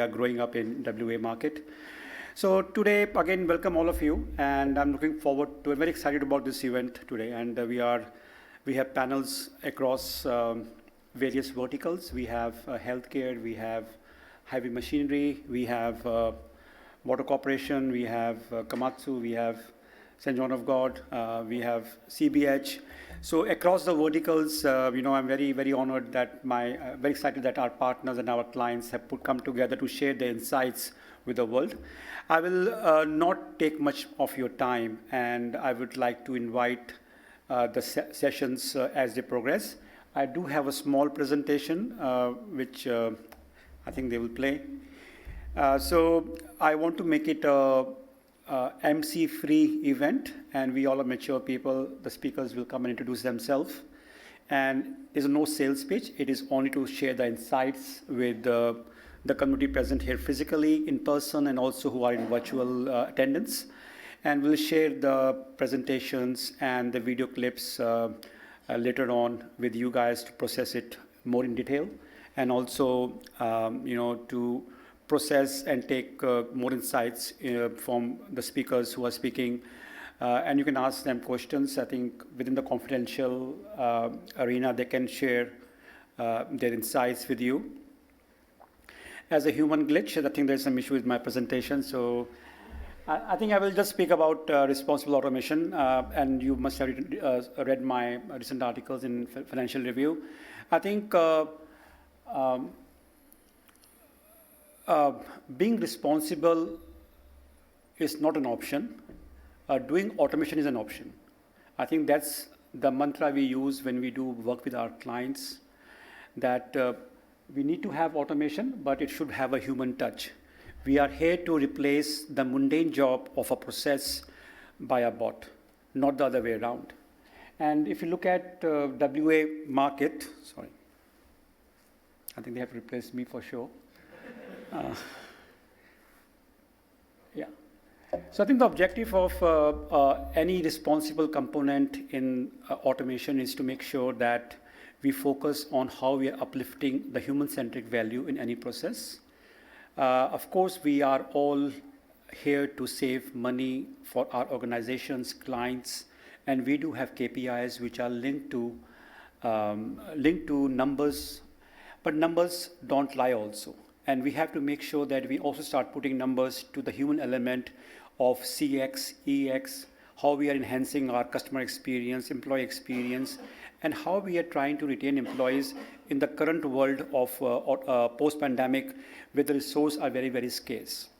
are growing up in WA market. So today, again, welcome all of you, and I'm looking forward to, I'm very excited about this event today, and we have panels across various verticals. We have healthcare, we have heavy machinery, we have water corporation, we have Komatsu, we have St. John of God, we have CBH. So across the verticals, I'm very, very honored that very excited that our partners and our clients have come together to share their insights with the world. I will not take much of your time, and I would like to invite the sessions as they progress. I do have a small presentation, which I think they will play. So I want to make it a MC-free event, and we all are mature people. The speakers will come and introduce themselves. And there's no sales pitch. It is only to share the insights with the community present here physically, in person, and also who are in virtual attendance. And we'll share the presentations and the video clips later on with you guys to process it more in detail, and also, to process and take more insights from the speakers who are speaking. And you can ask them questions. I think within the confidential arena, they can share their insights with you. As a human glitch, I think there's some issue with my presentation. So I think I will just speak about responsible automation. And you must have read my recent articles in Financial Review. I think being responsible is not an option. Doing automation is an option. I think that's the mantra we use when we do work with our clients, that we need to have automation, but it should have a human touch. We are here to replace the mundane job of a process by a bot, not the other way around. And if you look at WA market, sorry, I think they have replaced me for sure. Yeah. So I think the objective of any responsible component in automation is to make sure that we focus on how we are uplifting the human-centric value in any process. Of course, we are all here to save money for our organizations, clients, and we do have KPIs which are linked to numbers, but numbers don't lie also. And we have to make sure that we also start putting numbers to the human element of CX, EX, how we are enhancing our customer experience, employee experience, and how we are trying to retain employees in the current world of post-pandemic, where the resources are very, very scarce.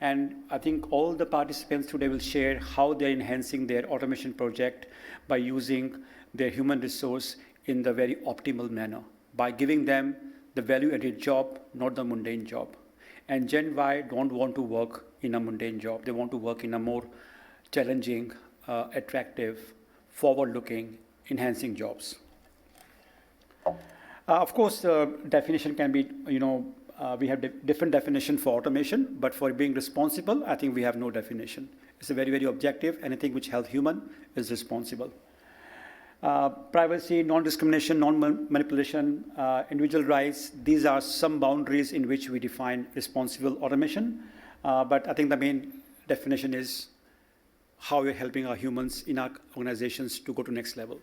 And I think all the participants today will share how they're enhancing their automation project by using their human resource in the very optimal manner, by giving them the value-added job, not the mundane job. And Gen Y don't want to work in a mundane job. They want to work in a more challenging, attractive, forward-looking, enhancing jobs. Of course, the definition can be, we have different definition for automation, but for being responsible, I think we have no definition. It's a very, very objective. Anything which helps human is responsible. Privacy, non-discrimination, non-manipulation, individual rights, these are some boundaries in which we define responsible automation. But I think the main definition is how we're helping our humans in our organizations to go to next level.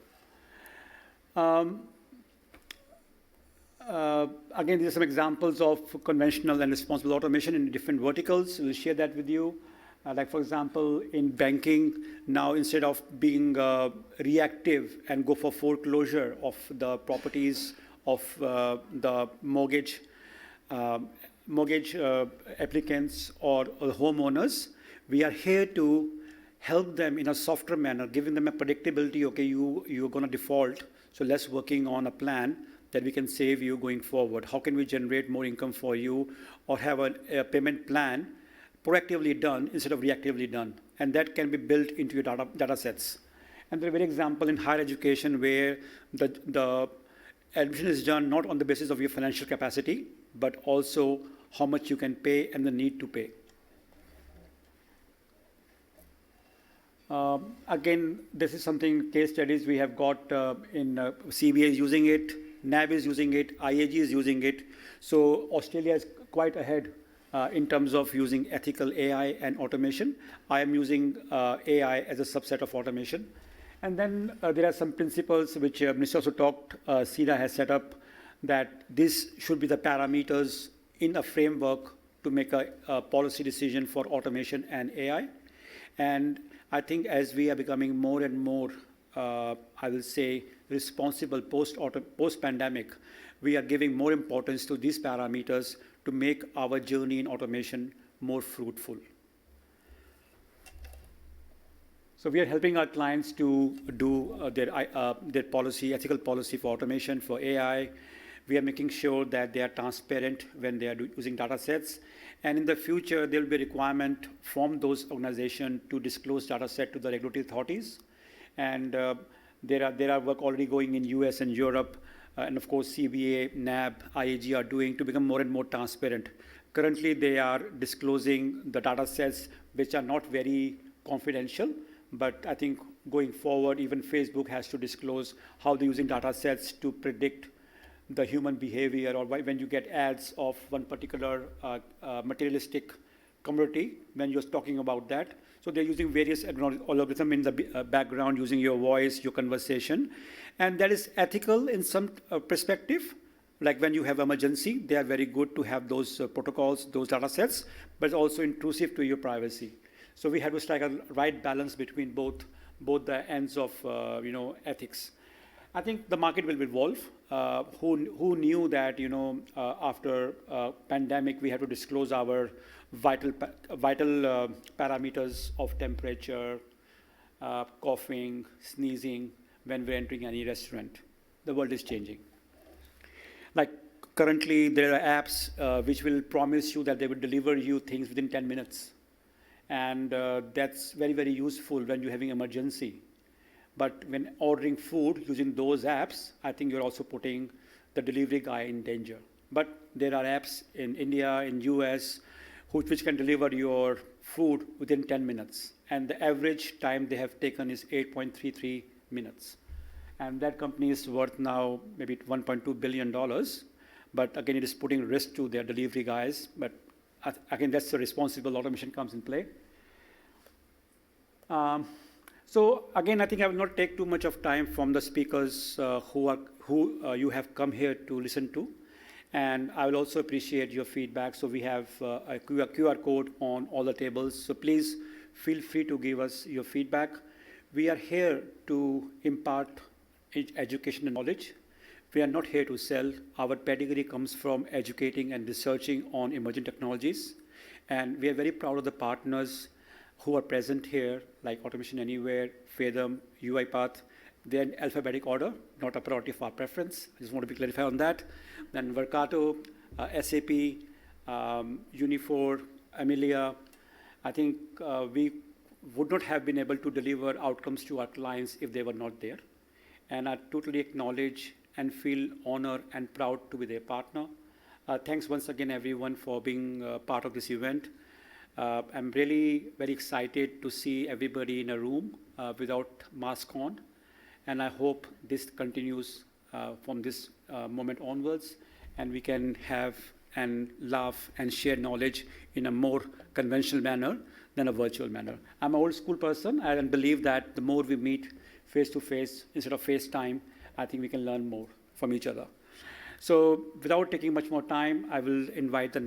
Again, these are some examples of conventional and responsible automation in different verticals. We'll share that with you. Like, for example, in banking, now instead of being reactive and go for foreclosure of the properties of the mortgage applicants or homeowners, we are here to help them in a softer manner, giving them a predictability. Okay, you're going to default, so let's working on a plan that we can save you going forward. How can we generate more income for you, or have a payment plan proactively done instead of reactively done? And that can be built into your data sets. And there are very examples in higher education where the admission is done not on the basis of your financial capacity, but also how much you can pay and the need to pay. Again, this is something, case studies we have got in CBA is using it, NAB is using it, IAG is using it. So Australia is quite ahead in terms of using ethical AI and automation. I am using AI as a subset of automation. And then there are some principles which Minister also talked, SIDA has set up, that this should be the parameters in a framework to make a policy decision for automation and AI. And I think as we are becoming more and more, I will say, responsible post-pandemic, we are giving more importance to these parameters to make our journey in automation more fruitful. So we are helping our clients to do their policy, ethical policy for automation, for AI. We are making sure that they are transparent when they are using data sets. And in the future, there will be a requirement from those organizations to disclose data set to the regulatory authorities. And there are work already going in US and Europe, and of course CBA, NAB, IAG are doing to become more and more transparent. Currently, they are disclosing the data sets which are not very confidential, but I think going forward, even Facebook has to disclose how they're using data sets to predict the human behavior, or when you get ads of one particular materialistic commodity, when you're talking about that. So they're using various algorithms in the background, using your voice, your conversation. And that is ethical in some perspective. Like when you have emergency, they are very good to have those protocols, those data sets, but also intrusive to your privacy. So we have to strike a right balance between both the ends of ethics. I think the market will evolve. Who knew that after pandemic we have to disclose our vital parameters of temperature, coughing, sneezing when we're entering any restaurant. The world is changing. Like currently there are apps which will promise you that they will deliver you things within 10 minutes. And that's very, very useful when you're having emergency. But when ordering food using those apps, I think you're also putting the delivery guy in danger. But there are apps in India, in US, which can deliver your food within 10 minutes. And the average time they have taken is 8.33 minutes. And that company is worth now maybe $1.2 billion. But again, it is putting risk to their delivery guys. But again, that's the responsible automation comes in play. So again, I think I will not take too much of time from the speakers who you have come here to listen to. And I will also appreciate your feedback. So we have a QR code on all the tables. So please feel free to give us your feedback. We are here to impart education and knowledge. We are not here to sell. Our pedigree comes from educating and researching on emerging technologies. And we are very proud of the partners who are present here, like Automation Anywhere, Fathom, UiPath. They're in alphabetic order, not a priority of our preference. I just want to be clarified on that. Then Verkato, SAP, Unifor, Amelia. I think we would not have been able to deliver outcomes to our clients if they were not there. And I totally acknowledge and feel honored and proud to be their partner. Thanks once again, everyone, for being part of this event. I'm really very excited to see everybody in a room without mask on. And I hope this continues from this moment onwards, and we can have and laugh and share knowledge in a more conventional manner than a virtual manner. I'm an old school person, and believe that the more we meet face-to-face instead of FaceTime, I think we can learn more from each other. So without taking much more time, I will invite the